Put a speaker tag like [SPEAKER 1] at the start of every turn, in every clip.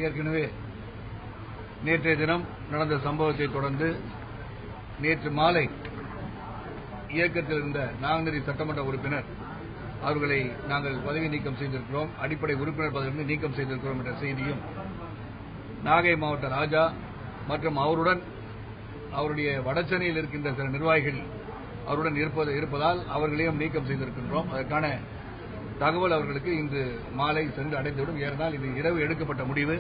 [SPEAKER 1] ஏற்கனவே நேற்றைய தினம் நடந்த சம்பவத்தை தொடர்ந்து நேற்று மாலை இயக்கத்தில் இருந்த நாங்குநேரி சட்டமன்ற உறுப்பினர் அவர்களை நாங்கள் பதவி நீக்கம் செய்திருக்கிறோம், அடிப்படை உறுப்பினர் பதவியிலிருந்து நீக்கம் செய்திருக்கிறோம் என்ற செய்தியும், நாகை மாவட்ட ராஜா மற்றும் அவருடன் அவருடைய வடசென்னையில் இருக்கின்ற சில நிர்வாகிகள் அவருடன் இருப்பதால் அவர்களையும் நீக்கம் செய்திருக்கின்றோம். அதற்கான தகவல் அவர்களுக்கு இன்று மாலை சென்று அடைந்துவிடும். ஏறனால் இது இரவு எடுக்கப்பட்ட முடிவு,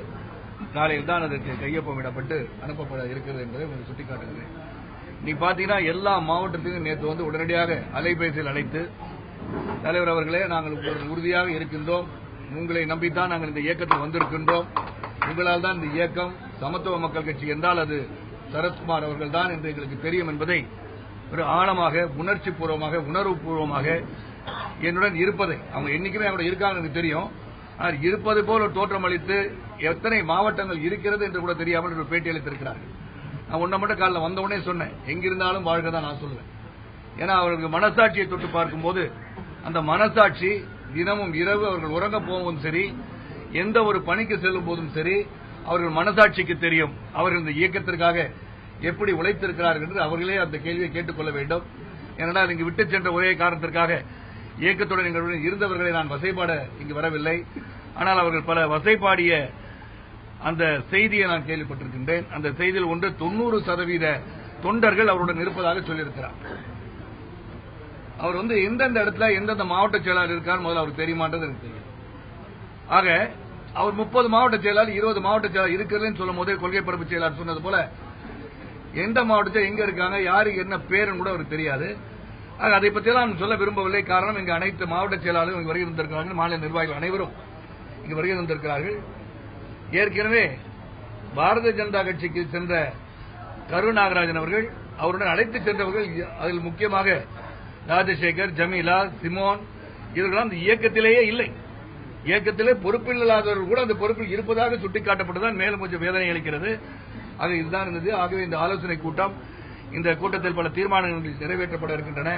[SPEAKER 1] நாளையில் தான் அதற்கு கையொப்பமிடப்பட்டு அனுப்பப்பட இருக்கிறது என்பதை உங்களுக்கு சுட்டிக்காட்டுகிறேன். நீ பாத்தீங்கன்னா எல்லா மாவட்டத்திலும் நேற்று வந்து உடனடியாக அலைபேசியில் அழைத்து, தலைவர் அவர்களே, நாங்கள் உறுதியாக இருக்கின்றோம், உங்களை நம்பித்தான் நாங்கள் இந்த இயக்கத்தில் வந்திருக்கின்றோம், உங்களால் தான் இந்த இயக்கம் சமத்துவ மக்கள் கட்சி என்றால் அது சரத்குமார் அவர்கள் தான் என்று எங்களுக்கு தெரியும் என்பதை ஒரு ஆழமாக, உணர்ச்சி பூர்வமாக, உணர்வு பூர்வமாக என்னுடன் இருப்பதை, அவங்க என்னைக்குமே அவங்க இருக்காங்க எனக்கு தெரியும், ஆனால் இருப்பது போல் ஒரு தோற்றம் அளித்து எத்தனை மாவட்டங்கள் இருக்கிறது என்று கூட தெரியாமல் ஒரு பேட்டி அளித்திருக்கிறார்கள். நான் ஒன்றை மட்டும் காலையில் வந்தவுடனே சொன்னேன், எங்கிருந்தாலும் வாழ்க தான் நான் சொல்லுவேன். ஏன்னா அவர்களுக்கு மனசாட்சியை தொட்டு பார்க்கும்போது அந்த மனசாட்சி தினமும் இரவு அவர்கள் உறங்க போகும்போதும் சரி, எந்த ஒரு பணிக்கு செல்லும் போதும் சரி, அவர்கள் மனசாட்சிக்கு தெரியும் அவர்கள் இந்த இயக்கத்திற்காக எப்படி உழைத்திருக்கிறார்கள் என்று அவர்களே அந்த கேள்வியை கேட்டுக்கொள்ள வேண்டும். ஏனென்றால் இங்கு விட்டுச் சென்ற ஒரே காரணத்திற்காக இயக்கத்துடன் எங்களுடன் இருந்தவர்களை நான் வசைபாட இங்கு வரவில்லை. ஆனால் அவர்கள் பல வசைபாடிய அந்த செய்தியை நான் கேள்விப்பட்டிருக்கின்றேன். அந்த செய்தியில் 90% தொண்டர்கள் அவருடன் இருப்பதாக சொல்லியிருக்கிறார். அவர் வந்து எந்தெந்த இடத்துல எந்தெந்த மாவட்ட செயலாளர் இருக்கார் முதல்ல அவருக்கு தெரியுமான்றது எனக்கு தெரியும். ஆக அவர் 30 மாவட்ட செயலாளர் 20 மாவட்ட செயலாளர் இருக்கிறதுன்னு சொல்லும் போதே கொள்கை பரப்பு செயலாளர் சொன்னது போல எந்த மாவட்டத்தில் எங்க இருக்காங்க, யாருக்கு என்ன பேருன்னு கூட அவருக்கு தெரியாது. ஆக அதை பற்றியெல்லாம் நான் சொல்ல விரும்பவில்லை. காரணம், இங்கு அனைத்து மாவட்ட செயலாளரும் இங்கு வருகை தந்திருக்கிறார்கள், மாநில நிர்வாகிகள் அனைவரும் இங்கு வருகை தந்திருக்கிறார்கள். ஏற்கனவே பாரதிய ஜனதா கட்சிக்கு சென்ற கருநாகராஜன் அவர்கள், அவருடன் அழைத்து சென்றவர்கள், அதில் முக்கியமாக ராஜசேகர், ஜமீலா, சிமோன், இவர்களாம் அந்த இயக்கத்திலேயே இல்லை. இயக்கத்திலே பொறுப்பில் இல்லாதவர்கள் கூட அந்த பொறுப்பில் இருப்பதாக சுட்டிக்காட்டப்பட்டதான் மேலும் கொஞ்சம் வேதனை அளிக்கிறது. ஆக இதுதான் இருந்தது. ஆகவே இந்த ஆலோசனை கூட்டம், இந்த கூட்டத்தில் பல தீர்மானங்கள் நிறைவேற்றப்பட இருக்கின்றன.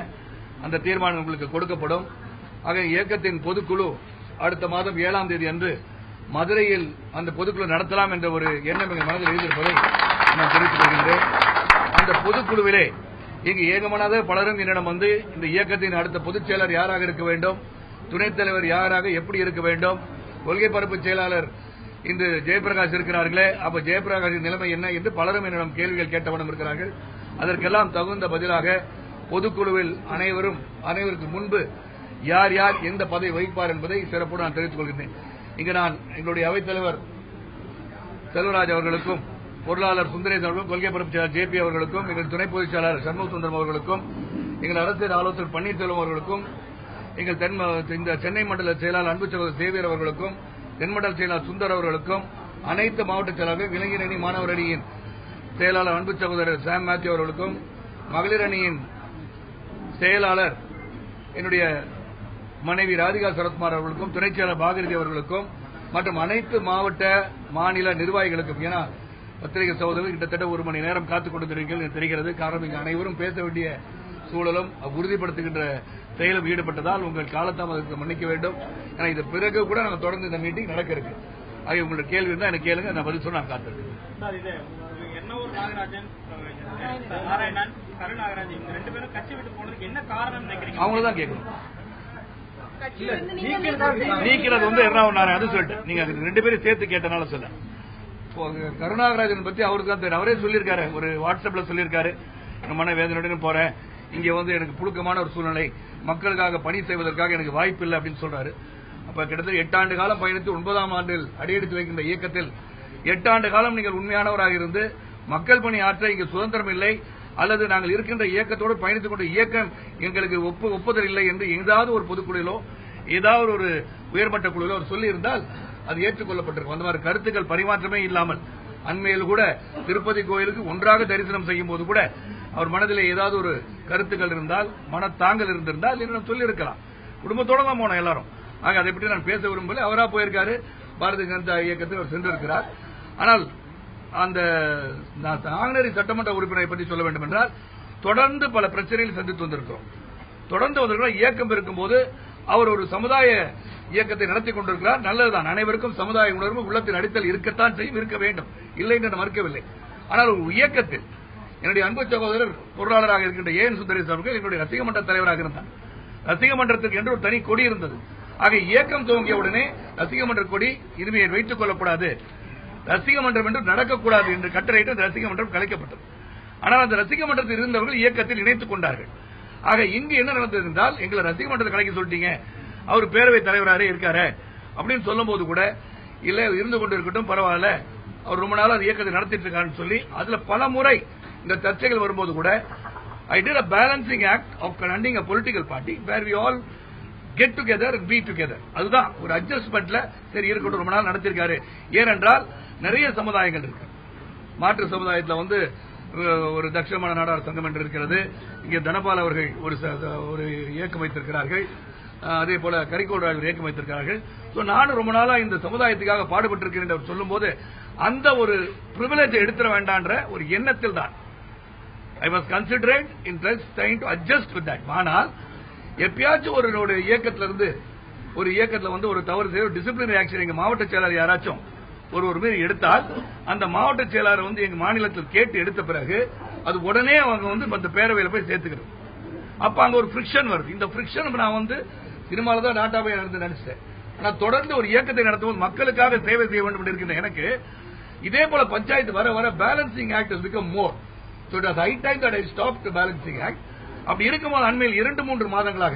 [SPEAKER 1] அந்த தீர்மானம் உங்களுக்கு கொடுக்கப்படும். ஆக இயக்கத்தின் பொதுக்குழு அடுத்த மாதம் 7ஆம் தேதி அன்று மதுரையில் அந்த பொதுக்குழு நடத்தலாம் என்ற ஒரு எண்ணம் எங்கள் மனதில் எழுதியிருப்பதை நான் தெரிவித்துக் கொள்கின்றேன். அந்த பொதுக்குழுவிலே இங்கு ஏகமனதாக பலரும் என்னிடம் வந்து இந்த இயக்கத்தின் அடுத்த பொதுச் செயலர் யாராக இருக்க வேண்டும், துணைத் தலைவர் யாராக எப்படி இருக்க வேண்டும், கொள்கை பரப்பு செயலாளர் இன்று ஜெயபிரகாஷ் இருக்கிறார்களே, அப்ப ஜெயபிரகாஷின் நிலைமை என்ன என்று பலரும் என்னிடம் கேள்விகள் கேட்டவண்ணம் இருக்கிறார்கள். அதற்கெல்லாம் தகுந்த பதிலாக பொதுக்குழுவில் அனைவருக்கு முன்பு யார் யார் எந்த பதவி வகிப்பார் என்பதை சிறப்போடு நான் தெரிவித்துக் கொள்கிறேன். இங்கு நான் எங்களுடைய அவைத்தலைவர் செல்வராஜ் அவர்களுக்கும், பொருளாளர் சுந்தரேசன் அவர்களுக்கும், கொள்கை பரப்பு செயலாளர் ஜேபி அவர்களுக்கும், எங்கள் துணை பொதுச் செயலாளர் சண்முக சுந்தரம் அவர்களுக்கும், எங்கள் அரசியல் ஆலோசகர் பன்னீர்செல்வம் அவர்களுக்கும், எங்கள் இந்த சென்னை மண்டல செயலாளர் அன்பு சகோதரர் சேவியர் அவர்களுக்கும், தென்மண்டல செயலாளர் சுந்தர் அவர்களுக்கும், அனைத்து மாவட்ட செயலாளர்கள், இளைஞர் அணி மாணவர் அணியின் செயலாளர் அன்பு சகோதரர் சாம் மேத்யூ அவர்களுக்கும், மகளிர் அணியின் செயலாளர் என்னுடைய மனைவி ராதிகா சரத்குமார் அவர்களுக்கும், துணைச் செயலாளர் பாகிரதி அவர்களுக்கும் மற்றும் அனைத்து மாவட்ட மாநில நிர்வாகிகளுக்கும், ஏன்னா பத்திரிகை சகோதரர்கள் கிட்டத்தட்ட 1 மணி நேரம் காத்துக் கொண்டிருக்கிறீர்கள் தெரிகிறது. காரணம், இங்கு அனைவரும் பேச வேண்டிய சூழலும் உறுதிப்படுத்துகின்ற செயலும் ஈடுபட்டதால் உங்கள் காலத்தாமதத்தை மன்னிக்க வேண்டும். ஏன்னா இது பிறகு கூட நாங்கள் தொடர்ந்து இந்த மீட்டிங் நடக்க இருக்கு. ஆகிய உங்களோட கேள்வி இருந்தால் எனக்கு கேளுங்க, நான் பதில் சொல்ல நான் காத்திருக்கேன். அவங்களதான் கேட்கணும். நீக்கிறது வந்து எர்ணாவூர் அது சொல்லிட்டு நீங்க 2 பேரும் சேர்த்து கேட்டனால சொல்ல. கருணாகராஜன் பத்தி அவருக்கு தான் தெரியும். அவரே சொல்லியிருக்காரு, ஒரு வாட்ஸ்அப்ல சொல்லியிருக்காரு, மன வேதனையுடன் போறேன், இங்க வந்து எனக்கு புழுக்கமான ஒரு சூழ்நிலை, மக்களுக்காக பணி செய்வதற்காக எனக்கு வாய்ப்பு இல்லை அப்படின்னு சொல்றாரு. அப்ப கிட்டத்தட்ட 8 ஆண்டு காலம் பயணித்து 9ஆம் ஆண்டில் அடியெடுத்து வைக்கின்ற இயக்கத்தில் 8 ஆண்டு காலம் நீங்கள் உண்மையானவராக இருந்து மக்கள் பணி ஆற்ற இங்கு சுதந்திரம் இல்லை, அல்லது நாங்கள் இருக்கின்ற இயக்கத்தோடு பயணித்துக் கொண்ட இயக்கம் எங்களுக்கு ஒப்புதல் இல்லை என்று ஏதாவது ஒரு பொதுக்குழுவிலோ ஏதாவது ஒரு உயர்மட்ட குழுவிலோ அவர் சொல்லி இருந்தால் அது ஏற்றுக்கொள்ளப்பட்டிருக்கும். அந்த மாதிரி கருத்துக்கள் பரிமாற்றமே இல்லாமல் அண்மையில் கூட திருப்பதி கோயிலுக்கு ஒன்றாக தரிசனம் செய்யும் போது கூட அவர் மனதில் ஏதாவது ஒரு கருத்துக்கள் இருந்தால், மனத்தாங்கல் இருந்திருந்தால் என்னிடம் சொல்லியிருக்கலாம். குடும்பத்தோட தான் போனோம் எல்லாரும். ஆக அதை பற்றி நான் பேச விரும்பல. அவரா போயிருக்காரு, பாரதிய ஜனதா இயக்கத்தில் அவர் சென்றிருக்கிறார். ஆனால் அந்த நாங்குநேரி சட்டமன்ற உறுப்பினரை பற்றி சொல்ல வேண்டும் என்றால், தொடர்ந்து பல பிரச்சனைகளை சந்தித்து வந்திருக்கிறோம். தொடர்ந்து வந்திருக்கிறோம். இயக்கம் இருக்கும்போது அவர் ஒரு சமுதாய இயக்கத்தை நடத்தி கொண்டிருக்கிறார். நல்லதுதான். அனைவருக்கும் சமுதாய உணர்வு உள்ளத்தின் அடித்தல் இருக்கத்தான் செய்யும், இருக்க வேண்டும், இல்லை என்று மறுக்கவில்லை. ஆனால் ஒரு இயக்கத்தில் என்னுடைய அன்பு சகோதரர் பொருளாளராக இருக்கின்ற ஏன் சுந்தரேஸ் அவர்கள் என்னுடைய ரசிகமன்ற தலைவராக இருந்தார். ரசிகமன்றத்திற்கு என்று ஒரு தனி கொடி இருந்தது. ஆக இயக்கம் துவங்கிய உடனே ரசிகமன்ற கொடி இனிமையை வைத்துக் கொள்ளக்கூடாது, ரசிகமன்றம் என்று நடக்கக்கூடாது என்று கட்டளையிட்டு அந்த ரசிகமன்றம் கலைக்கப்பட்டது. ஆனால் அந்த ரசிகமன்றத்தில் இருந்தவர்கள் இயக்கத்தில் இணைத்துக் கொண்டார்கள். ஆக இங்கு என்ன நடந்தது என்றால், எங்களை ரசிகமன்றத்தை கலைக்க சொல்லிட்டீங்க, அவர் பேரவைத் தலைவராக இருக்காரு அப்படின்னு சொல்லும் போது கூட இல்ல இருந்து கொண்டு இருக்கட்டும் பரவாயில்ல, அவர் ரொம்ப நாள் அது இயக்கத்தை நடத்திட்டு இருக்காருன்னு சொல்லி அதுல பல முறை இந்த சர்ச்சைகள் வரும்போது கூட I did a balancing act of conducting a political party where we all get together and be together. அதுதான் ஒரு அட்ஜஸ்ட்மெண்ட்ல சரி இருக்கட்டும், ரொம்ப நாள் நடத்திருக்காரு. ஏனென்றால் நிறைய சமுதாயங்கள் இருக்கு. மாற்று சமுதாயத்தில் ஒரு தட்சிணமான நாடார் சங்கம் என்று இருக்கிறது. இங்கே தனபால் அவர்கள் ஒரு இயக்கம் வைத்திருக்கிறார்கள். அதே போல கரிகோடு இயக்கம் வைத்திருக்கிறார்கள். நானும் ரொம்ப நாளா இந்த சமுதாயத்துக்காக பாடுபட்டிருக்கிறேன் என்று சொல்லும் போது அந்த ஒரு பிரிவிலேஜை எடுத்துட வேண்டான்ற ஒரு எண்ணத்தில் தான் I was considered in trying to adjust with that. ஆனால் எப்பயாச்சும் ஒரு இயக்கத்திலிருந்து ஒரு இயக்கத்தில் ஒரு தவறு செய்ய டிசிப்ளினரி ஆக்ஷன் எங்க மாவட்ட செயலாளர் யாராச்சும் ஒரு மீறி எடுத்தால் அந்த மாவட்ட செயலாளர் எங்க மாநிலத்தில் கேட்டு எடுத்த பிறகு அது உடனே அவங்க அந்த பேரவையில் போய் சேர்த்துக்கிறது. அப்ப அங்க ஒரு ஃபிரிக்ஷன் வருது. இந்த ஃபிரிக்ஷன் நான் சினிமால தான் டாட்டாபே நினைச்சேன். நான் தொடர்ந்து ஒரு இயக்கத்தை நடத்தும் மக்களுக்காக சேவை செய்ய வேண்டும் இருக்கின்ற எனக்கு இதே போல பஞ்சாயத்து வர வர balancing act has become more. So it was high time that I stopped the balancing act. அப்படி இருக்கும்போது அண்மையில் 2-3 மாதங்களாக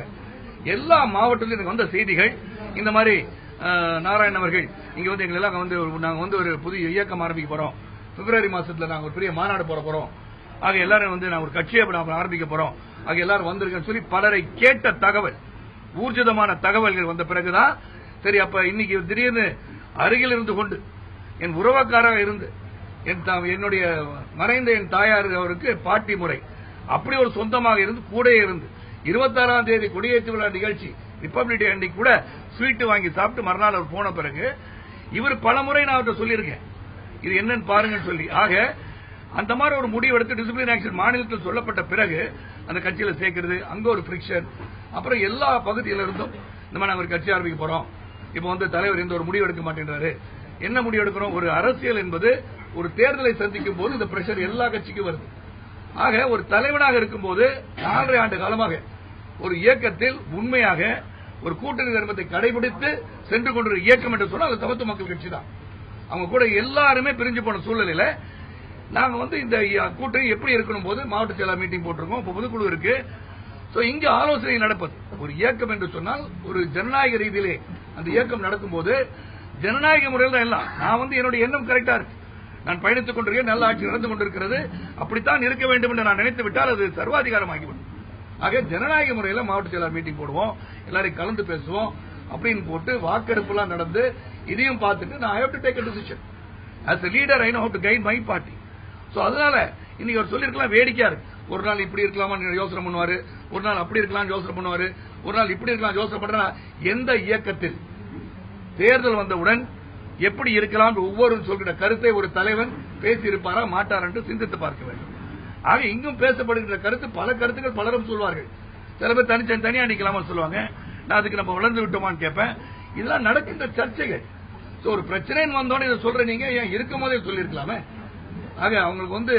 [SPEAKER 1] எல்லா மாவட்டத்திலும் எனக்கு வந்த செய்திகள் இந்த மாதிரி நாராயணன் அவர்கள் இங்க எங்களெல்லாம் நாங்க ஒரு புதிய இயக்கம் ஆரம்பிக்க போறோம், பிப்ரவரி மாசத்துல நாங்க ஒரு பெரிய மாநாடு போறோம், ஆக எல்லாரும் நாங்க ஒரு கட்சியை ஆரம்பிக்க போறோம், ஆக எல்லாரும் வந்திருக்கேன்னு சொல்லி பலரை கேட்ட தகவல், ஊர்ஜிதமான தகவல்கள் வந்த பிறகுதான் சரி அப்ப இன்னைக்கு திடீர்னு அருகில் இருந்து கொண்டு என் உறவக்காராக இருந்து என்னுடைய மறைந்த என் தாயார் அவருக்கு பாட்டி முறை அப்படி ஒரு சொந்தமாக இருந்து கூட இருந்து 26ஆம் தேதி கொடியேற்று விழா நிகழ்ச்சி ரிபப்ளிக் டே அன்னைக்கு கூட ஸ்வீட் வாங்கி சாப்பிட்டு மறுநாள் அவர் போன பிறகு இவர் பல முறை நான் அவர்கிட்ட சொல்லியிருக்கேன் இது என்னன்னு பாருங்கன்னு சொல்லி. ஆக அந்த மாதிரி ஒரு முடிவு எடுத்து டிசிப்ளின் ஆக்ஷன் மாநிலத்தில் சொல்லப்பட்ட பிறகு அந்த கட்சியில சேர்க்கிறது, அங்க ஒரு பிரிக்ஷன், அப்புறம் எல்லா பகுதியில இருந்தும் இந்த மாதிரி நாங்க ஒரு கட்சி ஆரம்பிக்க போறோம், இப்ப தலைவர் எந்த ஒரு முடிவு எடுக்க மாட்டேன்றாரு, என்ன முடிவு எடுக்கிறோம், ஒரு அரசியல் என்பது ஒரு தேர்தலை சந்திக்கும் போது இந்த பிரஷர் எல்லா கட்சிக்கும் வருது. ஆக ஒரு தலைவனாக இருக்கும்போது 4.5 ஆண்டு காலமாக ஒரு இயக்கத்தில் உண்மையாக ஒரு கூட்டணி தர்மத்தை கடைபிடித்து சென்று கொண்டிருக்கிற இயக்கம் என்று சொன்னால் அது சமத்துவ மக்கள் கட்சி தான். அவங்க கூட எல்லாருமே பிரிஞ்சு போன சூழ்நிலையில நாங்க இந்த கூட்டணி எப்படி இருக்கணும் போது மாவட்ட செயலாளர் மீட்டிங் போட்டிருக்கோம், இப்ப பொதுக்குழு இருக்கு. இங்க ஆலோசனை நடப்பது ஒரு இயக்கம் என்று சொன்னால் ஒரு ஜனநாயக ரீதியிலே அந்த இயக்கம் நடக்கும்போது ஜனநாயக முறையில் தான் எல்லாம். நான் என்னுடைய எண்ணம் கரெக்டா இருக்கு, நான் பயணித்துக் கொண்டிருக்கேன், நல்ல ஆட்சி நடந்து கொண்டிருக்கிறது, அப்படித்தான் இருக்க வேண்டும் என்று நான் நினைத்து விட்டால் அது சர்வாதிகாரமாகிவிடும். ஆக ஜனநாயக முறையில் மாவட்ட செயலாளர் மீட்டிங் போடுவோம், எல்லாரையும் கலந்து பேசுவோம் அப்படின்னு போட்டு வாக்கெடுப்பு எல்லாம் நடந்து இதையும் பார்த்துட்டு நான் I have to take a decision. As a leader I know how to guide my party. அதனால இன்னைக்கு அவர் சொல்லிருக்கலாம் வேடிக்கையா இருக்கு, ஒரு நாள் இப்படி இருக்கலாமா யோசனை பண்ணுவாரு, ஒரு நாள் அப்படி இருக்கலாம் யோசனை பண்ணுவாரு, ஒரு நாள் இப்படி இருக்கலாம் யோசனை பண்ற. எந்த இயக்கத்தில் தேர்தல் வந்தவுடன் எப்படி இருக்கலாம் ஒவ்வொரு சொல்கிற கருத்தை ஒரு தலைவன் பேசியிருப்பாரா மாட்டார் என்று சிந்தித்து பார்க்க வேண்டும். ஆக இங்கும் பேசப்படுகின்ற கருத்து பல கருத்துக்கள் பலரும் சொல்வார்கள். சில பேர் தனியா நிக்கலாமா சொல்லுவாங்க, நான் அதுக்கு நம்ம வளர்ந்து விட்டோமான்னு கேட்பேன். இதெல்லாம் நடக்கின்ற சர்ச்சைகள். ஒரு பிரச்சனைன்னு வந்தோன்னு இதை சொல்ற நீங்க ஏன் இருக்கும் போதே சொல்லிருக்கலாமே. ஆக அவங்களுக்கு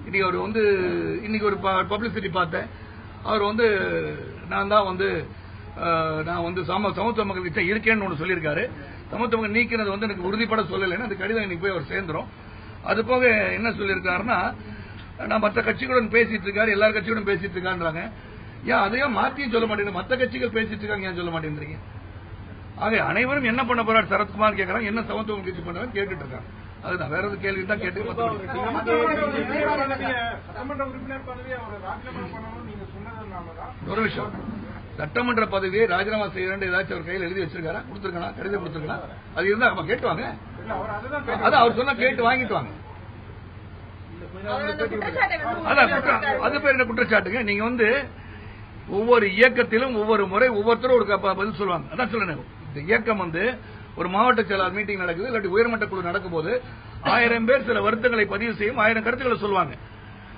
[SPEAKER 1] இன்னைக்கு அவர் இன்னைக்கு ஒரு பப்ளிசிட்டி பார்த்தேன், அவர் நான் தான் நான் சமத்துவ மக்கள் கட்சி இருக்கேன்னு ஒன்று சொல்லியிருக்காரு. சமத்துவ மக்கள் நீக்கினது எனக்கு உறுதிப்பட சொல்லலைன்னா அந்த கடிதம் இன்னைக்கு போய் அவர் சேர்ந்துரும். அது போக என்ன சொல்லியிருக்காருன்னா, நான் மற்ற கட்சிகளுடன் பேசிட்டு இருக்காரு, எல்லா கட்சியுடன் பேசிட்டு இருக்கான்றாங்க. ஏன் அதையும் மாத்தியும் சொல்ல மாட்டேங்க, மற்ற கட்சிகள் பேசிட்டு இருக்காங்க ஏன் சொல்ல மாட்டேங்கிறீங்க. ஆக அனைவரும் என்ன பண்ண போறாரு சரத்குமார் கேட்கறாங்க, என்ன சமத்துவ கட்சி பண்றாங்க கேட்டுட்டு இருக்காங்க. அதுதான் வேற ஒரு கேள்வி தான் கேட்டு ஒரு விஷயம். சட்டமன்ற பதவியை ராஜினாமா செய்ய வேண்டிய ஏதாச்சும் அவர் கையில் எழுதி வச்சிருக்காரா, கொடுத்திருக்கா, கடிதம் கொடுத்திருக்கலாம், அது இருந்தா நம்ம கேட்டுவாங்க. அதான் அவர் சொன்னா கேட்டு வாங்கிட்டு வாங்க. அது பேர் என்ன குற்றச்சாட்டுங்க. நீங்க ஒவ்வொரு இயக்கத்திலும் ஒவ்வொரு முறை ஒவ்வொருத்தரும் ஒரு பதில் சொல்லுவாங்க. அதான் சொல்லுங்க, இந்த இயக்கம் ஒரு மாவட்ட செயலாளர் மீட்டிங் நடக்குது, இல்லாட்டி உயர்மட்ட குழு நடக்கும் போது 1000 பேர் சில வருத்தங்களை பதிவு செய்யும், 1000 கருத்துக்களை சொல்லுவாங்க.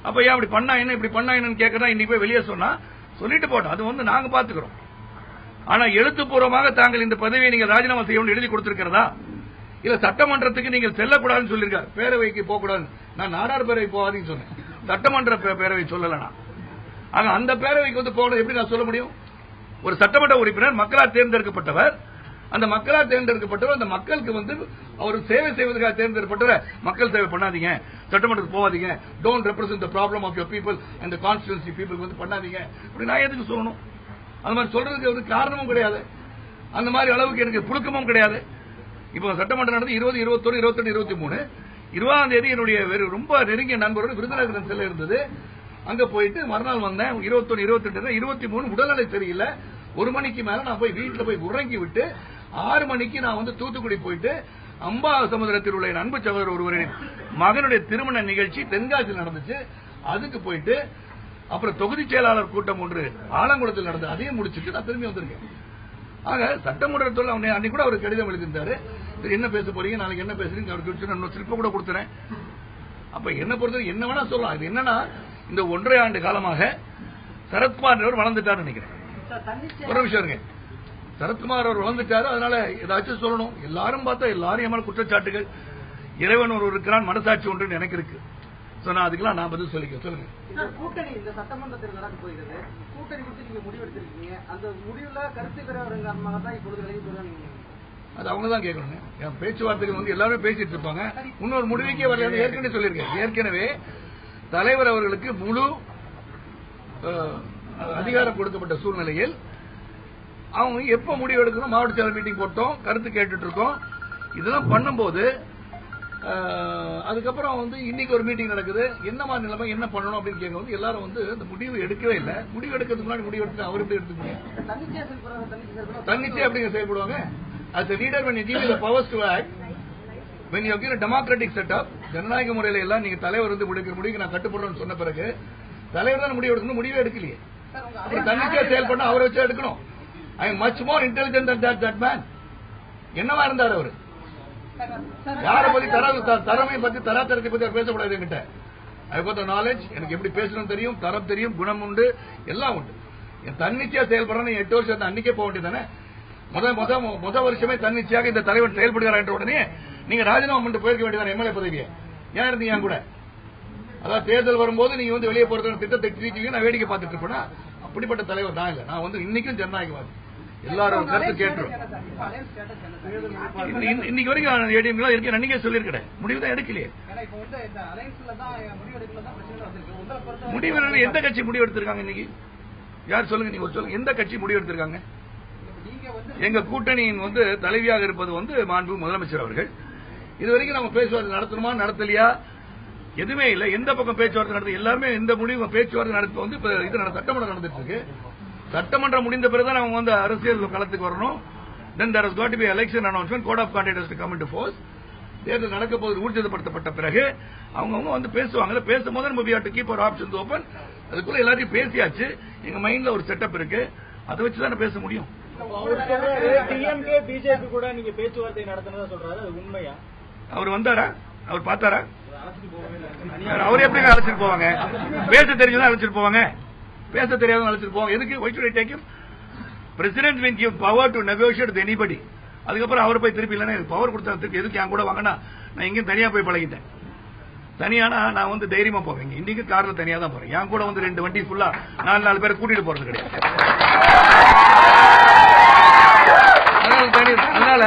[SPEAKER 1] அப்ப ஏன் அப்படி பண்ணா என்ன, இப்படி பண்ணா என்னன்னு கேட்கறா, இன்னைக்கு போய் வெளியே சொன்னா சொல்லிட்டு போட்டோம், அது நாங்க பாத்துக்கிறோம். ஆனா எழுத்துப்பூர்வமாக தாங்கள் இந்த பதவியை நீங்கள் ராஜினாமா செய்யணும் எழுதி கொடுத்திருக்கிறதா? இல்ல சட்டமன்றத்துக்கு நீங்கள் செல்லக்கூடாதுன்னு சொல்லிருக்காரு, பேரவைக்கு போகக்கூடாது. நான் நாடார் பேரவை போகாதீங்கன்னு சொன்னேன், சட்டமன்ற பேரவை சொல்லலனா. ஆக அந்த பேரவைக்கு வந்து போகணும் எப்படி நான் சொல்ல முடியும்? ஒரு சட்டமன்ற உறுப்பினர் மக்களால் தேர்ந்தெடுக்கப்பட்டவர், அந்த மக்களால் தேர்ந்தெடுக்கப்பட்டவர் அந்த மக்களுக்கு வந்து அவர் சேவை செய்வதற்காக தேர்ந்தெடுக்கப்பட்டவர். மக்கள் சேவை பண்ணாதீங்க, சட்டமன்றத்துக்கு போகாதீங்க, don't represent the problem of your people and the constituency people வந்து பண்ணாதீங்க அப்படி நான் எதுக்கு சொல்லணும்? அந்த மாதிரி சொல்றதுக்கு ஒரு காரணமும் கிடையாது, அந்த மாதிரி அளவுக்கு எனக்கு புழுக்கமும் கிடையாது. இப்போ சட்டமன்றம் நடந்து 20, 21, 22, 23 20ஆம் தேதி என்னுடைய ரொம்ப நெருங்கிய நண்பரோடு விருதுநகர் செல்ல இருந்தது. அங்க போயிட்டு மறுநாள் வந்தேன். 21, 22, 23 உடல்நிலை சரியில்லை. 1 மணிக்கு மேல நான் போய் வீட்டுல போய் உறங்கி விட்டு 6 மணிக்கு நான் வந்து தூத்துக்குடி போயிட்டு அம்பா சமுதிரத்தில் உள்ள என் அன்பு சகோதரர் ஒருவரின் மகனுடைய திருமண நிகழ்ச்சி தென்காசியில் நடந்துச்சு, அதுக்கு போயிட்டு அப்புறம் தொகுதி செயலாளர் கூட்டம் ஒன்று ஆலங்குளத்தில் நடந்து அதையும் முடிச்சுட்டு நான் திரும்பி வந்திருக்கேன். ஆக சட்டமன்றத்தில் அன்னைக்கு கூட அவர் கடிதம் எழுதியிருந்தாரு, என்ன பேச போறீங்க, நாளைக்கு என்ன பேசுறீங்க, அவருக்கு சிற்பம் கூட கொடுத்துறேன். அப்ப என்ன பொறுத்தவரை என்ன வேணா சொல்லலாம். இது என்னன்னா இந்த 1.5 ஆண்டு காலமாக சரத்குமார் அவர் வளர்ந்துட்டார் நினைக்கிறேன். ஒரு நிமிஷம் இருங்க, சரத்குமார் அவர் வளர்ந்துட்டாரு, அதனால ஏதாச்சும் சொல்லணும். எல்லாரும் பார்த்தா எல்லாரும் என் மேல குற்றச்சாட்டுகள், இறைவன் ஒரு இருக்கிறான், மனசாட்சி ஒன்று எனக்கு இருக்கு. சொன்னா அதுக்கெல்லாம் நான் பதில் சொல்லுங்க.
[SPEAKER 2] கூட்டணி இந்த சட்டமன்றத்தில் நடக்க போகிறது, கூட்டணி குறித்து நீங்க முடிவெடுத்திருக்கீங்க, அந்த முடிவுல கருத்து பெறவர்கள் காரணமாக தான் இப்பொழுது விலகி போறாங்க.
[SPEAKER 1] அது அவங்க தான் கேட்கணுங்க. என் பேச்சுவார்த்தைகள் வந்து எல்லாருமே பேசிட்டு இருப்பாங்க, இன்னொரு முடிவுக்கே வரல. ஏற்கனவே சொல்லியிருக்கேன், ஏற்கனவே தலைவர் அவர்களுக்கு முழு அதிகாரம் கொடுக்கப்பட்ட சூழ்நிலையில் அவங்க எப்ப முடிவு எடுக்கணும், மாவட்ட செயலர் மீட்டிங் போட்டோம், கருத்து கேட்டுட்டு இருக்கோம். இதெல்லாம் பண்ணும்போது அதுக்கப்புறம் வந்து இன்னைக்கு ஒரு மீட்டிங் நடக்குது, என்ன மாதிரி நிலைமை என்ன பண்ணணும் அப்படின்னு கேட்கும்போது எல்லாரும் வந்து அந்த முடிவு எடுக்கவே இல்லை. முடிவு எடுக்கிறதுக்கு முன்னாடி முடிவு எடுத்து அவர் எப்படி எடுத்துக்க முடியும்? தன்னிச்சை அப்படிங்க செயல்படுவாங்க. As a leader, when you give the powers to act, when you give a democratic setup, ஜனநாயக முறையில எல்லாம் நீங்க தலைவர் வந்து முடிவுக்கு நான் கட்டுப்படுறேன்னு சொன்ன பிறகு தலைவர் தான் முடிவு எடுக்கணும், முடிவே எடுக்கலையே. அப்புறம் தன்னிச்சையா செயல்பட அவரை வச்சு எடுக்கணும். I am much more intelligent than that man. என்னவா இருந்தார் அவரு? யாரை பத்தி தரமை பத்தி தராத்தரத்தை பத்தி பேசக்கூடாது என்கிட்ட. ஐ காட் தி நாலேஜ், எனக்கு எப்படி பேசணும் தெரியும், தரம் தெரியும், குணம் உண்டு, எல்லாம் உண்டு. என் தன்னிச்சையா செயல்படுறேன். 8 வருஷம் அன்னைக்கே போக வேண்டியதானே. முத வருஷமே தன்னிச்சையாக இந்த தலைவர் செயல்படுகிறார் என்ற உடனே நீங்க ராஜினாமா பண்ணிட்டு போயிருக்க வேண்டியதான எம்எல்ஏ பதவியை. ஏன் இருந்தீங்க என் கூட? அதாவது தேர்தல் வரும்போது நீங்க வந்து வெளியே போறதுக்கு திட்டத்தை திரிச்சுவீங்க, நான் வேடிக்கை பார்த்துட்டு இருப்பேனா? அப்படிப்பட்ட தலைவர் தான் இல்ல. நான் வந்து இன்னைக்கும் ஜனநாயகவாதி, எல்லாரும் கருத்து கேட்டுரும். இன்னைக்கு வரைக்கும் ஏடிஎம் இருக்கு, அன்னைக்கே சொல்லியிருக்கேன், முடிவு தான் எடுக்கலையே. முடிவு எந்த கட்சி முடிவு எடுத்திருக்காங்க இன்னைக்கு? யார் சொல்லுங்க, நீங்க சொல்லுங்க, எந்த கட்சி முடிவு எடுத்திருக்காங்க? எங்க கூட்டணியின் வந்து தலைவியாக இருப்பது வந்து மாண்பு முதலமைச்சர் அவர்கள். இதுவரைக்கும் நம்ம பேச்சுவார்த்தை நடத்தணுமா நடத்தலையா எதுவுமே இல்ல. எந்த பக்கம் பேச்சுவார்த்தை நடத்த எல்லாருமே இந்த முடிவு பேச்சுவார்த்தை நடத்த வந்து இது சட்டமன்றம் நடந்துட்டு இருக்கு. சட்டமன்றம் முடிந்த பிறகுதான் அவங்க வந்து அரசியல் களத்துக்கு வரணும். Then there has got to be election announcement, code of conduct has to come into force. தேர்தல் நடக்க போது ஊர்ஜிதப்படுத்தப்பட்ட பிறகு அவங்க வந்து பேசுவாங்க. பேசும்போது நம்ம we have to keep our options open. அதுக்குள்ள எல்லாத்தையும் பேசியாச்சு. எங்க மைண்ட்ல ஒரு செட்டப் இருக்கு, அதை வச்சுதான் பேச முடியும்.
[SPEAKER 2] டிஎம்கே பிஜேபி கூட நீங்க பேச்சுவார்த்தை நடத்தினதா சொல்றாரு, அது உண்மையா?
[SPEAKER 1] அவர் வந்தாரா? அவர் பார்த்தாரா? அவர் எப்படி அழைச்சிட்டு போவாங்க? பேச தெரிஞ்சதான் அழைச்சிட்டு போவாங்க, பேச தெரியாத அழைச்சிட்டு போவாங்க. எதுக்கு? why should I take him? President will give power to negotiate with anybody. அதுக்கப்புறம் அவர் போய் திருப்பி இல்லைன்னா பவர் கொடுத்தா திருப்பி எதுக்கு என் கூட வாங்கினா? நான் எங்கேயும் தனியா போய் பழகிட்டேன். தனியானா நான் வந்து தைரியமா போவேன். இன்னைக்கு கார்ல தனியா தான் போறேன். என் கூட வந்து 2 வண்டி ஃபுல்லா 4 பேரை கூட்டிட்டு போறது கிடையாது. அதனால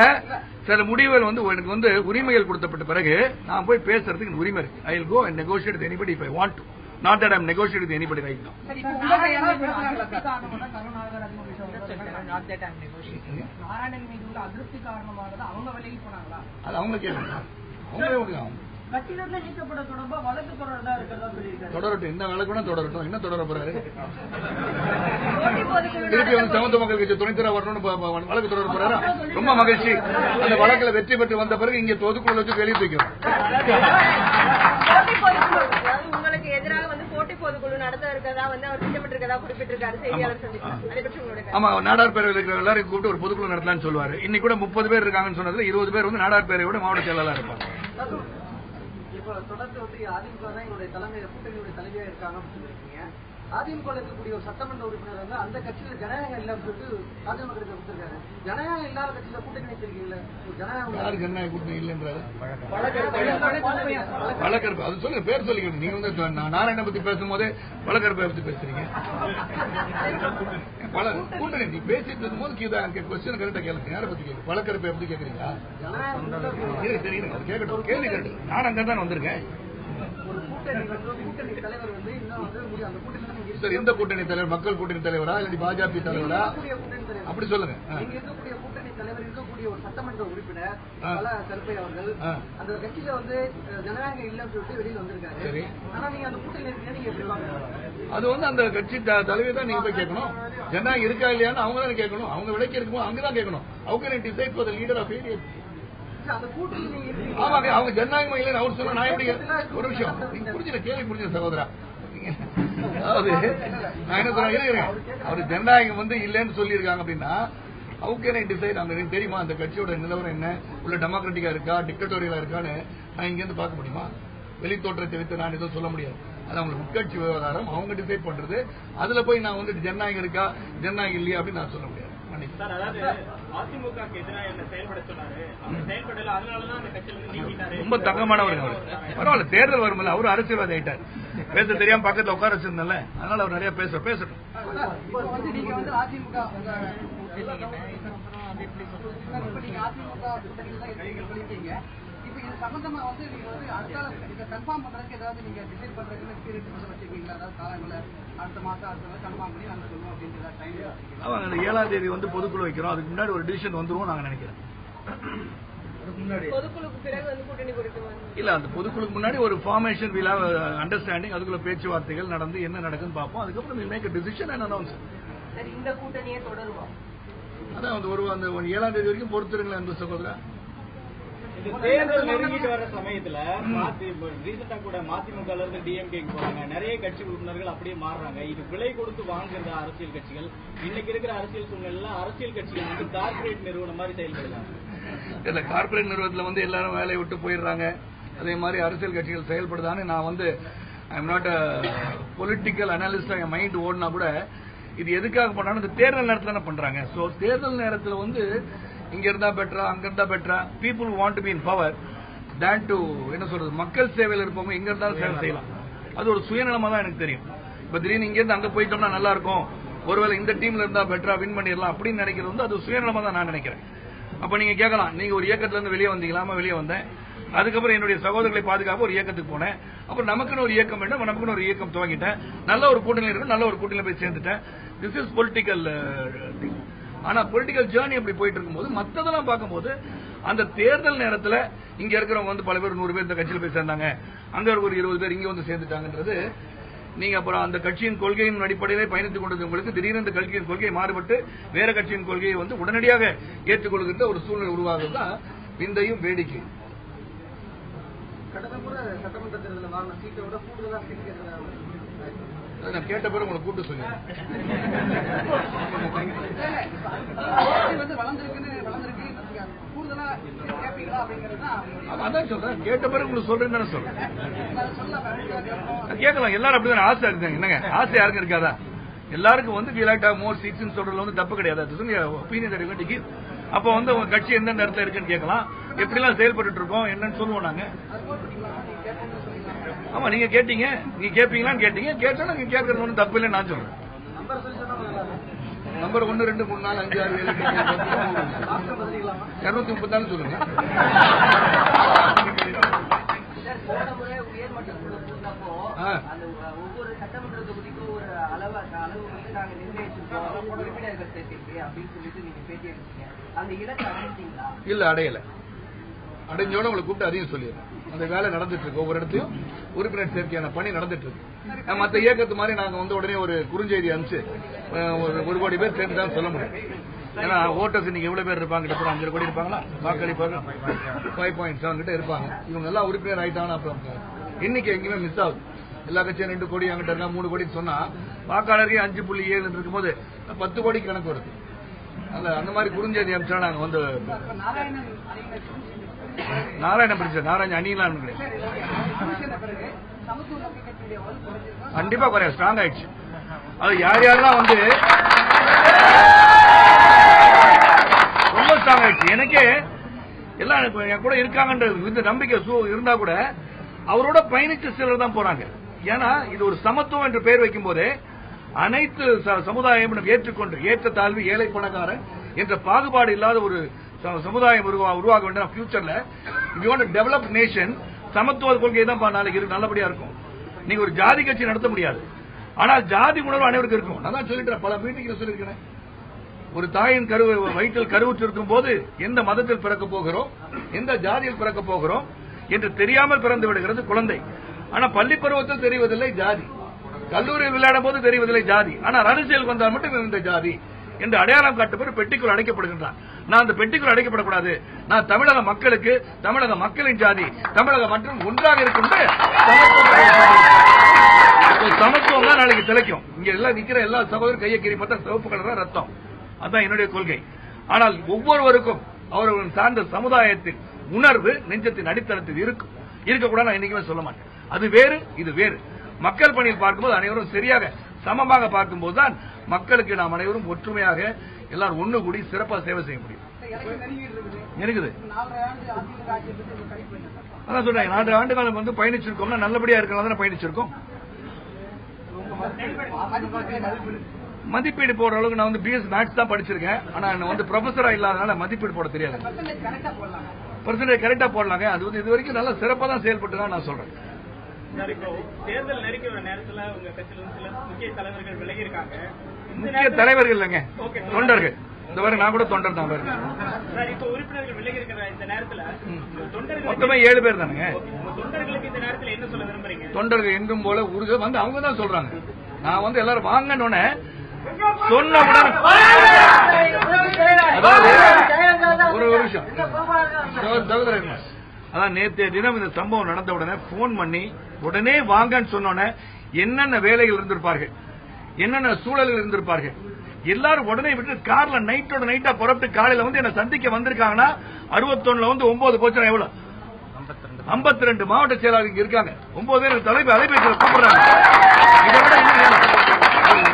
[SPEAKER 1] சில முடிவுகள் வந்து எனக்கு வந்து உரிமைகள் கொடுக்கப்பட்ட பிறகு நான் போய் பேசுறதுக்கு உரிமை இருக்கு. I will go and negotiate with anybody if I want to. Not that I am negotiating with anybody right now. அது அவங்க கேட்கணும், தொடரட்டும். என்ன வழக்கு தொடரட்டும். என்ன தொடர போறாரு? திருப்பி வந்து சமத்துவ மக்கள் கட்சி துணைத்தர வரணும்னு வழக்கு தொடர போறாரா? ரொம்ப மகிழ்ச்சி. அந்த வழக்கில் வெற்றி பெற்று வந்த பிறகு இங்க பொதுக்குழு வச்சு வெளியே தூக்கிறோம்.
[SPEAKER 3] உங்களுக்கு எதிராக வந்து போட்டி பொதுக்குழு நடத்த இருக்கிறதா வந்து அவர் திட்டமிட்டிருக்கதா குறிப்பிட்டிருக்காரு செய்தியாளர் சந்திப்பு.
[SPEAKER 1] ஆமா, நாடார் பேரவையில் இருக்கிற எல்லாரும் கூப்பிட்டு ஒரு பொதுக்குழு நடத்தலாம்னு சொல்லுவாரு. இன்னைக்கு கூட 30 பேர் இருக்காங்கன்னு சொன்னதுல 20 பேர் வந்து நாடார் பேரவையோட மாவட்ட செயலாளர் இருப்பாங்க.
[SPEAKER 2] தொடர்ந்து வந்து அதிமுக தான் எங்களுடைய தலைமையில கூட்டணியுடைய தலைமையா இருக்காங்க அப்படின்னு சொல்லிருக்கீங்க. அதிமுக இருக்கக்கூடிய ஒரு சட்டமன்ற உறுப்பினர் வந்து அந்த கட்சியில ஜனநாயகம் இல்ல சொல்லிட்டு அதிமுக கிட்ட கொடுத்திருக்காரு. ஜனநாயகம் இல்லாத கட்சியில கூட்டணி வச்சிருக்கீங்களா?
[SPEAKER 1] யாரு ஜனநாயக கூட்டணி இல்லைன்றாரு? வழக்கறுப்பு அது சொல்லுங்க, பேர் சொல்லிக்கணும். நீங்க வந்து நாராயண பத்தி பேசும்போதே வழக்கறுப்பை பத்தி பேசுறீங்க. கூட்டணி நீ பேசிட்டு இருக்கும் போது கொஸ்டின் கரெக்டா கேளுங்க. யாரை பத்தி கேட்க வழக்கறுப்பை எப்படி கேட்கறீங்களா? தெரியும், அது கேட்கட்டும், கேள்வி கேட்டு நான் அங்க தான் வந்திருக்கேன். சார், எந்த கூட்டணி தலைவர்? மக்கள் கூட்டணி தலைவரா இல்ல பாஜக தலைவரா? அப்படி சொல்லுங்க.
[SPEAKER 2] கூட்டணி தலைவர் இருக்கக்கூடிய ஒரு சட்டமன்ற உறுப்பினர் கருப்பை அவர்கள் அந்த கட்சியில வந்து ஜனநாயகம் இல்லன்னு சொல்லிட்டு வெளியில வந்திருக்காரு. ஆனா நீங்க அந்த கூட்டணி நீங்க எப்படி பாக்குறீங்க?
[SPEAKER 1] அது வந்து அந்த கட்சி தலைவர் தான் நீங்க போய் கேட்கணும். ஜனநாயகம் இருக்கா இல்லையான்னு அவங்க தான் கேட்கணும். அவங்க விலைக்கு இருக்கும்போது அங்கதான் கேட்கணும். How can I decide for the leader of ADF? ஆமாங்க, அவங்க ஜனநாயகம் இல்லைன்னு அவர் சொன்னா நான் எப்படி? ஒரு விஷயம் நீங்க புரிஞ்சுல, கேள்வி புரிஞ்சுல சகோதரா. அதாவது நான் என்ன சொல்றேன், அவர் ஜனநாயகம் வந்து இல்லைன்னு சொல்லியிருக்காங்க அப்படின்னா how can I decide? அவங்க தெரியுமா அந்த கட்சியோட நிலவரம் என்ன, உள்ள டெமோக்ராட்டிக்கா இருக்கா டிக்டட்டோரியலா இருக்கான்னு நான் இங்க இருந்து பார்க்க முடியுமா? வெளி தோற்றத்தை வைத்து நான் எதுவும் சொல்ல முடியாது. அது அவங்களுக்கு உட்கட்சி விவகாரம், அவங்க டிசைட் பண்றது. அதுல போய் நான் வந்து ஜனநாயகம் இருக்கா ஜனநாயகம் இல்லையா அப்படின்னு நான் சொல்ல முடியாது. ரொம்ப தங்கமானவருங்க அவர். பரவாயில்ல, தேர்தல் வரும்ல, அவரு அரசியல்வாதி ஆயிட்டார். பேச தெரியாம பக்கத்துல உட்கார வச்சிருந்தல, அதனால அவர் நிறைய பேசட்டும்.
[SPEAKER 2] இது சம்பந்தமா வந்து நீங்க வந்து அடுத்த கன்ஃபார்ம் பண்றதுக்கு ஏதாவது நீங்க டிசைட் பண்றதுக்கு பீரியட் வச்சிருக்கீங்களா? அதாவது காலங்கள அடுத்த மாசம் கன்ஃபார்ம் பண்ணி நாங்க சொல்லுவோம் அப்படிங்கிற டைம்
[SPEAKER 1] அவங்க 7ஆம் தேதி வந்து பொதுக்குழு வைக்கிறோம். அதுக்கு முன்னாடி ஒரு டிசிஷன் வந்துருவோம் நாங்க நினைக்கிறேன்.
[SPEAKER 3] பொதுக்குழுக்கு பிறகு வந்து கூட்டணி குறித்து
[SPEAKER 1] இல்ல, அந்த பொதுக்குழுக்கு முன்னாடி ஒரு ஃபார்மேஷன் வில் ஹேவ் அண்டர்ஸ்டாண்டிங். அதுக்குள்ள பேச்சுவார்த்தைகள் நடந்து என்ன நடக்குன்னு பார்ப்போம். அதுக்கப்புறம் will make a decision and announce.
[SPEAKER 3] இந்த கூட்டணியே தொடருவோம்.
[SPEAKER 1] அதான் வந்து ஒரு அந்த 7ஆம் தேதி வரைக்கும் பொறுத்துருங்களேன் அன்பு சகோதரா.
[SPEAKER 4] தேர்தல் நெருங்கிட்டு வர சமயத்துல ரீசெண்டா கூட மதிமுக இருந்து டிஎம்கேக்கு போறாங்க. நிறைய கட்சி உறுப்பினர்கள் அப்படியே மாறுறாங்க. இது விலை கொடுத்து வாங்குறது அரசியல் கட்சிகள். இன்னைக்கு இருக்கிற அரசியல் சூழ்நிலையில அரசியல் கட்சிகள் வந்து கார்பரேட் நிறுவனம் மாதிரி செயல்படுறாங்க.
[SPEAKER 1] இல்ல, கார்பரேட் நிறுவனத்துல வந்து எல்லாரும் வேலையை விட்டு போயிடுறாங்க. அதே மாதிரி அரசியல் கட்சிகள் செயல்படுதான்னு நான் வந்து I am not political analyst. N mind ஓடினா கூட இது எதுக்காக பண்ணாலும் இந்த தேர்தல் நேரத்துல என்ன பண்றாங்க. சோ தேர்தல் நேரத்துல வந்து இங்க இருந்தா பெட்டரா அங்க இருந்தா பெட்டரா, people want to be in power than to என்ன சொல்றது, மக்கள் சேவையில் இருப்பவங்க எங்க இருந்தாலும் சேவை செய்யலாம். அது ஒரு சுயநலமா தான் எனக்கு தெரியும். இப்ப திடீர்னு இங்க இருந்து அங்க போயிட்டோம்னா நல்லா இருக்கும், ஒருவேளை இந்த டீம்ல இருந்தா பெட்டரா வின் பண்ணிடலாம் அப்படின்னு நினைக்கிறது வந்து அது சுயநலமா தான் நான் நினைக்கிறேன். அப்ப நீங்க கேட்கலாம், நீங்க ஒரு இயக்கத்துல இருந்து வெளியே வந்தீங்களாமா? வெளியே வந்தேன். அதுக்கப்புறம் என்னுடைய சகோதரர்களை பாதுகாப்பு ஒரு இயக்கத்துக்கு போனேன். அப்புறம் நமக்குன்னு ஒரு இயக்கம் வேண்டும், நமக்குன்னு ஒரு இயக்கம் துவங்கிட்டேன். நல்ல ஒரு கூட்டணி இருக்கும், நல்ல ஒரு கூட்டணியில போய் சேர்ந்துட்டேன். This is political. ஆனா பொலிட்டிக்கல் ஜேர்னி அப்படி போயிட்டு இருக்கும்போது மத்ததெல்லாம் பார்க்கும்போது அந்த தேர்தல் நேரத்தில் இங்க இருக்கிறவங்க வந்து பல பேர் 100 பேர் இந்த கட்சியில் போய் சேர்ந்தாங்க, அங்க ஒரு 20 பேர் இங்க வந்து சேர்ந்துட்டாங்கன்றது நீங்க அப்புறம் அந்த கட்சியின் கொள்கையின் அடிப்படையிலே பயணித்துக் கொண்டவங்களுக்கு திடீர்னு இந்த கட்சியின் கொள்கை மாறுபட்டு வேற கட்சியின் கொள்கையை வந்து உடனடியாக ஏற்றுக்கொள்கின்ற ஒரு சூழ்நிலை உருவாகுது தான் விந்தையும் வேடிக்கை.
[SPEAKER 2] கடந்த முறை சட்டமன்ற தேர்தலில் வாங்கின சீட்டை விட கூடுதலா சீட் கேட்கிறாங்க.
[SPEAKER 1] நான் கேட்ட பிறகு உங்களை கூப்பிட்டு சொல்லுங்க. அதான் சொல்றேன், கேட்ட பிறகு உங்களுக்கு சொல்றேன்னு தானே சொல்றேன். கேட்கலாம், எல்லாரும் அப்படிதான் ஆசை இருக்குங்க. என்னங்க ஆசை யாருக்கும் இருக்காதா? எல்லாருக்கும் வந்து we like to have more seats சொல்றதுல வந்து தப்பு கிடையாது. ஒப்பீனியன் அப்ப வந்து உங்க கட்சி எந்தெந்த இடத்துல இருக்குன்னு கேட்கலாம். எப்படி எல்லாம் செயல்பட்டு இருக்கோம் என்னன்னு சொல்லுவோம் நாங்க. ஆமா, நீங்க கேட்டீங்க, நீங்க கேட்பீங்களான்னு கேட்டீங்க. கேட்டா நீங்க கேட்கறது ஒன்றும் தப்பு இல்லைன்னு நான் சொல்றேன். நம்பர் 1 2 3 4 5 6 7 234 சொல்லுங்க.
[SPEAKER 2] ஒவ்வொரு சட்டமன்ற தொகுதிக்கும் ஒரு அளவு வந்து நாங்க நிர்ணயிச்சிருக்கோம் உறுப்பினர்கள் சேர்த்திருக்கு அப்படின்னு சொல்லிட்டு நீங்க பேட்டி எடுத்தீங்க. அந்த இலக்கு அடைஞ்சிட்டீங்களா?
[SPEAKER 1] இல்ல, அடையல. அடைஞ்சோட உங்களை கூப்பிட்டு அதையும் சொல்லிடுறேன். அந்த வேலை நடந்துட்டு இருக்கு. ஒவ்வொரு இடத்தையும் உறுப்பினர் சேர்க்கையான பணி நடந்துட்டு இருக்கு. மற்ற இயக்கத்து மாதிரி நாங்க வந்து உடனே ஒரு குறுஞ்செய்தி அனுப்பிச்சு 1 கோடி பேர் சேர்ந்துதான் சொல்ல முடியும். ஏன்னா ஓட்டர்ஸ் இன்னைக்கு எவ்வளவு பேர் இருப்பாங்க? கிட்ட 5 கோடி இருப்பாங்களா? வாக்களிப்பாங்க 5.7 கிட்ட இருப்பாங்க. இவங்க எல்லாம் உறுப்பினர் ஆயிட்டாங்கன்னா அப்புறம் இன்னைக்கு எங்கேயுமே மிஸ் ஆகுது. எல்லா கட்சியும் 2 கோடி அங்கிட்ட இருக்கா 3 கோடி சொன்னா வாக்காளருக்கு 5.7 இருக்கும்போது 10 கோடிக்கு கணக்கு வருது. அந்த மாதிரி குறுஞ்செய்தி அனுப்பிச்சா நாங்க வந்து நாராயண பிரிச்ச நாராயண அணிலாம் கிடையாது. கண்டிப்பா குறையாது, ஸ்ட்ராங் ஆயிடுச்சு. அது யார் யாரெல்லாம் வந்து ரொம்ப ஸ்ட்ராங் ஆயிடுச்சு. எனக்கே எல்லாம் என் கூட இருக்காங்கன்ற இந்த நம்பிக்கை இருந்தா கூட அவரோட பயணிச்ச சிலர் தான் போறாங்க. ஏன்னா இது ஒரு சமத்துவம் என்று பெயர் வைக்கும் போதே அனைத்து சமுதாயம் ஏற்றுக்கொண்டு ஏற்ற தாழ்வு ஏழை பணக்காரன் என்ற பாகுபாடு இல்லாத ஒரு சமுதாயம் உருவாக வேண்டும். ஃபியூச்சர்ல we want to develop nation. சமத்துவ கொள்கை தான் நாளைக்கு நல்லபடியா இருக்கும். நீங்க ஒரு ஜாதி கட்சி நடத்த முடியாது, ஆனால் ஜாதி உணர்வு அனைவருக்கும் இருக்கும். நான் தான் சொல்லிட்டேன், பல மீட்டிங்ல சொல்லியிருக்கிறேன். ஒரு தாயின் வயிற்றில் கருவுற்று இருக்கும் போது எந்த மதத்தில் பிறக்க போகிறோம், எந்த ஜாதியில் பிறக்க போகிறோம் என்று தெரியாமல் பிறந்து விடுகிறது குழந்தை. ஆனா பள்ளி பருவத்தில் தெரிவதில்லை ஜாதி, கல்லூரியில் விளையாடும் போது தெரிவதில்லை ஜாதி, ஆனால் அரசியல் வந்தால் மட்டும் இந்த ஜாதி என்று அடையாளம் காட்டப்பட்டு பெட்டிக்குள் அடைக்கப்படுகின்றான். நான் அந்த பெட்டிக்குள் அடைக்கப்படக்கூடாது. நான் தமிழக மக்களுக்கு தமிழக மக்களின் ஜாதி தமிழக மற்றும் ஒன்றாக இருக்கின்ற சமத்துவம் தான் நாளைக்கு திளைக்கும். இங்க எல்லாம் நிக்கிற எல்லா சகோதரர் கையை கீறி பார்த்தா சிவப்பு கலர் ரத்தம். அதுதான் என்னுடைய கொள்கை. ஆனால் ஒவ்வொருவருக்கும் அவர்கள் சார்ந்த சமுதாயத்தின் உணர்வு நெஞ்சத்தின் அடித்தளத்தில் இருக்கக்கூடாது. நான் என்னைக்குமே சொல்ல மாட்டேன். அது வேறு, இது வேறு. மக்கள் பணியில் பார்க்கும்போது அனைவரும் சரியாக சமமாக பார்க்கும்போது தான் மக்களுக்கு நாம் அனைவரும் ஒற்றுமையாக எல்லாரும் ஒண்ணு கூடி சிறப்பாக சேவை செய்ய முடியும். இருக்குது அதான் சொல்றேன். 4 ஆண்டு காலம் வந்து பயணிச்சிருக்கோம்னா நல்லபடியா இருக்கலாம் தானே பயணிச்சிருக்கோம். மதிப்பீடு போடுற அளவுக்கு நான் வந்து பிஎஸ் மேத்ஸ் தான் படிச்சிருக்கேன். ஆனா நான் வந்து ப்ரொஃபஸரா இல்லாதனால மதிப்பீடு போட தெரியாது. பர்சன்டேஜ் கரெக்டா போடலாங்க. அது வந்து இது வரைக்கும் நல்லா சிறப்பா தான் செயல்பட்டு தான் நான் சொல்றேன்.
[SPEAKER 4] தேர்தல் நெருக்கிற நேரத்தில் உங்க கட்சியில் சில முக்கிய தலைவர்கள் விலகி இருக்காங்க.
[SPEAKER 1] முக்கிய தலைவர்கள் இல்லைங்க, தொண்டர்கள். இந்த வரை நான் கூட தொண்டர் தான்.
[SPEAKER 4] இப்ப உறுப்பினர்கள் விலகி இருக்கிற இந்த நேரத்தில் தொண்டர்கள்
[SPEAKER 1] மொத்தமே 7 பேர் தானுங்க.
[SPEAKER 4] தொண்டர்களுக்கு இந்த நேரத்தில் என்ன சொல்ல விரும்புறீங்க?
[SPEAKER 1] தொண்டர்கள் எங்கும் போல உருக வந்து அவங்க தான் சொல்றாங்க. நான் வந்து எல்லாரும் வாங்கன்னு சொன்னவுடன் ஒரு நிமிஷம் அதான் நேற்றைய தினம் இந்த சம்பவம் நடந்த உடனே போன் பண்ணி உடனே வாங்கன்னு சொன்ன என்னென்ன வேலைகள் இருந்திருப்பார்கள், என்னென்ன சூழல்கள் இருந்திருப்பார்கள். எல்லாரும் உடனே விட்டு கார்ல நைட்டோட நைட்டா புறப்பட்டு காலையில வந்து என்ன சந்திக்க வந்திருக்காங்கன்னா 61 வந்து 9 போச்சுனா எவ்வளவு? 52 மாவட்ட செயலாளர்கள் இருக்காங்க. 9 பேர் தலைவர் அலைபேசியில் கூப்பிடுறாங்க.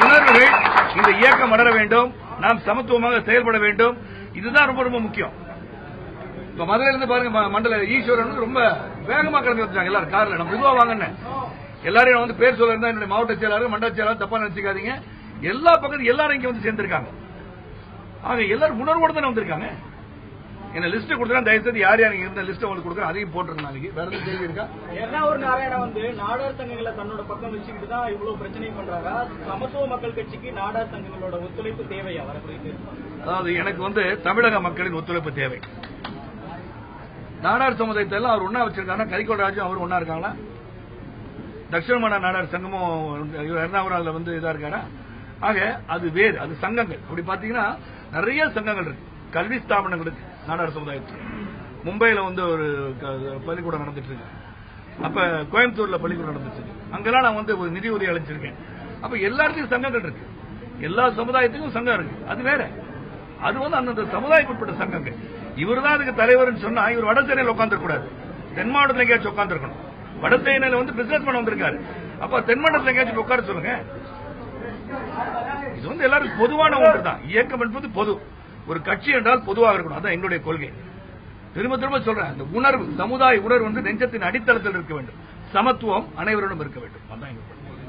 [SPEAKER 1] உணர்வுகள் இந்த இயக்கம் வளர வேண்டும், நாம் சமத்துவமாக செயல்பட வேண்டும். இதுதான் ரொம்ப ரொம்ப முக்கியம். இப்ப மதுரையில இருந்து பாருங்க, மண்டல ஈஸ்வரன் ரொம்ப வேகமா கிளம்பி வச்சாங்க எல்லாரும் கார்ல. நம்ம மெதுவா வாங்கன்னு எல்லாரையும் வந்து பேர் சொல்ல இருந்தா என்னுடைய மாவட்ட செயலாளர் மண்டல செயலாளர் தப்பா நினைச்சுக்காதீங்க. எல்லா பக்கத்தும் எல்லாரும் இங்க வந்து சேர்ந்திருக்காங்க. ஆக எல்லாரும் உணர்வோடு தானே வந்திருக்காங்க. என்ன லிஸ்ட் கொடுத்தா தயவு செய்து யார் யார் இருந்த லிஸ்ட் உங்களுக்கு கொடுக்குறேன், அதையும் போட்டுருங்க. நாளைக்கு வேற எதுவும் கேள்வி இருக்கா? ஒரு நாராயணா வந்து நாடார் சங்கங்களை தன்னோட பக்கம் வச்சுக்கிட்டு தான் இவ்வளவு பிரச்சனை பண்றாங்க. சமத்துவ மக்கள் கட்சிக்கு நாடார் சங்கங்களோட ஒத்துழைப்பு தேவையா வர குறித்து? அதாவது எனக்கு வந்து தமிழக மக்களின் ஒத்துழைப்பு தேவை. நாடார் சமுதாயத்தை எல்லாம் அவர் ஒன்னா வச்சிருக்காங்க. கரிகோட ராஜும் அவர் ஒன்னா இருக்காங்களா? தட்சிணமான நாடார் சங்கமும் எர்ணாகுளம்ல வந்து இதா இருக்காரா? ஆக அது வேறு, அது சங்கங்கள். அப்படி பாத்தீங்கன்னா நிறைய சங்கங்கள் இருக்கு. கல்வி ஸ்தாபனங்கள் இருக்கு நாடார் சமுதாயத்தில். மும்பையில வந்து ஒரு பள்ளிக்கூடம் நடந்துட்டு இருக்கு. அப்ப கோயம்புத்தூர்ல பள்ளிக்கூடம் நடந்துட்டு இருக்கு. அங்கெல்லாம் நான் வந்து ஒரு நிதி உதவி அளிச்சிருக்கேன். அப்ப எல்லாருக்கும் சங்கங்கள் இருக்கு, எல்லா சமுதாயத்துக்கும் சங்கம் இருக்கு. அது வேற, அது வந்து அந்தந்த சமுதாயத்துக்குட்பட்ட சங்கங்கள். இவர் தான் அதுக்கு தலைவர்னு சொன்னா இவர் வட சென்னையில் உட்காந்துருக்க கூடாது, தென் மாவட்டத்தில் எங்கேயாச்சும் உட்காந்துருக்கணும். வட சென்னையில வந்து பிசினஸ் பண்ண வந்திருக்காரு. அப்ப தென் மாவட்டத்தில் எங்கேயாச்சும் உட்கார சொல்லுங்க. இது வந்து எல்லாருக்கும் பொதுவான ஒன்று தான். இயக்கம் என்பது பொது. ஒரு கட்சி என்றால் பொதுவாக இருக்கணும். அதான் எங்களுடைய கொள்கை. திரும்ப திரும்ப சொல்றேன், அந்த உணர்வு, சமுதாய உணர்வு வந்து நெஞ்சத்தின் அடித்தளத்தில் இருக்க வேண்டும். சமத்துவம் அனைவரிடம் இருக்க வேண்டும். அதான் எங்க